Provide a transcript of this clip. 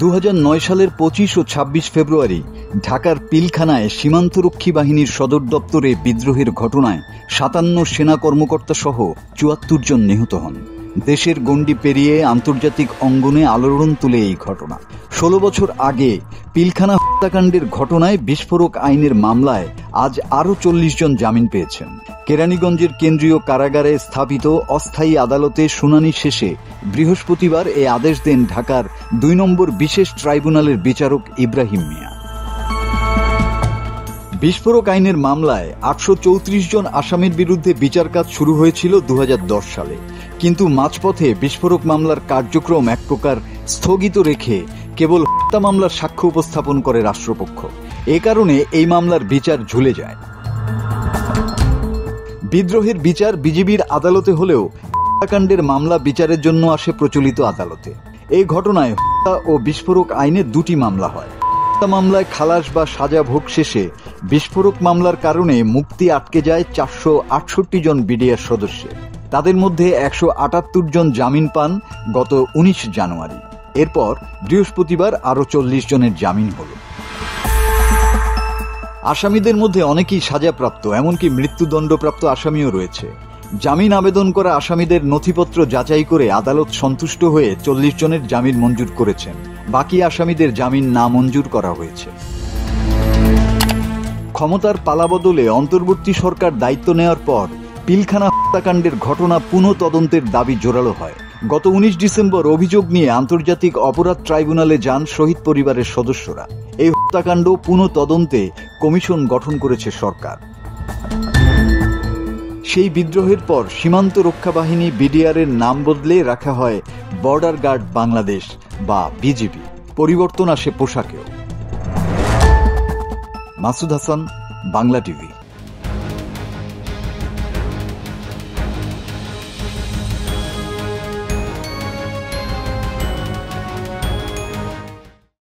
2009 সালের 25 ও 26 ফেব্রুয়ারি ঢাকার পিলখানায় সীমান্তরক্ষী বাহিনীর সদর দপ্তরে বিদ্রোহের ঘটনায় 57 সেনা কর্মকর্তা সহ 74 জন নিহত হন। দেশের গণ্ডি পেরিয়ে আন্তর্জাতিক অঙ্গনে আলোড়ন তুলে এই ঘটনা। 16 বছর আগে পিলখানা হত্যাকাণ্ডের ঘটনায় বিস্ফোরক আইনের মামলায় আজ আরও 40 জন জামিন পেয়েছেন। কেরানীগঞ্জের কেন্দ্রীয় কারাগারে স্থাপিত অস্থায়ী আদালতে শুনানি শেষে বৃহস্পতিবার এ আদেশ দেন ঢাকার 2 নম্বর বিশেষ ট্রাইব্যুনালের বিচারক ইব্রাহিম মিয়া। বিস্ফোরক আইনের মামলায় 834 জন আসামির বিরুদ্ধে বিচার কাজ শুরু হয়েছিল 2010 সালে, কিন্তু মাঝপথে বিস্ফোরক মামলার কার্যক্রম এক প্রকার স্থগিত রেখে কেবল হত্যা মামলার সাক্ষ্য উপস্থাপন করে রাষ্ট্রপক্ষ। এ কারণে এই মামলার বিচার ঝুলে যায়। বিদ্রোহের বিচার বিজিবির আদালতে হলেও হত্যাকাণ্ডের মামলা বিচারের জন্য আসে প্রচলিত আদালতে। এই ঘটনায় হত্যা ও বিস্ফোরক আইনে 2টি মামলা হয়। হত্যা মামলায় খালাস বা সাজা ভোগ শেষে বিস্ফোরক মামলার কারণে মুক্তি আটকে যায় 468 জন বিডিআর সদস্যের। তাদের মধ্যে 178 জন জামিন পান গত 19 জানুয়ারি। এরপর বৃহস্পতিবার আরও 40 জনের জামিন হল। আসামিদের মধ্যে অনেকেই সাজাপ্রাপ্ত, এমনকি মৃত্যুদণ্ডপ্রাপ্ত আসামিও রয়েছে। জামিন আবেদন করা আসামিদের নথিপত্র যাচাই করে আদালত সন্তুষ্ট হয়ে 40 জনের জামিন মঞ্জুর করেছেন। বাকি আসামিদের জামিন না মঞ্জুর করা হয়েছে। ক্ষমতার পালাবদলে অন্তর্বর্তী সরকার দায়িত্ব নেওয়ার পর পিলখানা হত্যাকাণ্ডের ঘটনা পুনঃ তদন্তের দাবি জোরালো হয়। গত 19 ডিসেম্বর অভিযোগ নিয়ে আন্তর্জাতিক অপরাধ ট্রাইব্যুনালে যান শহীদ পরিবারের সদস্যরা। এই হত্যাকাণ্ড পুনঃ তদন্তে কমিশন গঠন করেছে সরকার। সেই বিদ্রোহের পর সীমান্ত রক্ষা বাহিনী বিডিআর-এর নাম বদলে রাখা হয় বর্ডার গার্ড বাংলাদেশ বা বিজিবি। পরিবর্তন আসে পোশাকেও। মাসুদ হাসান, বাংলা টিভি।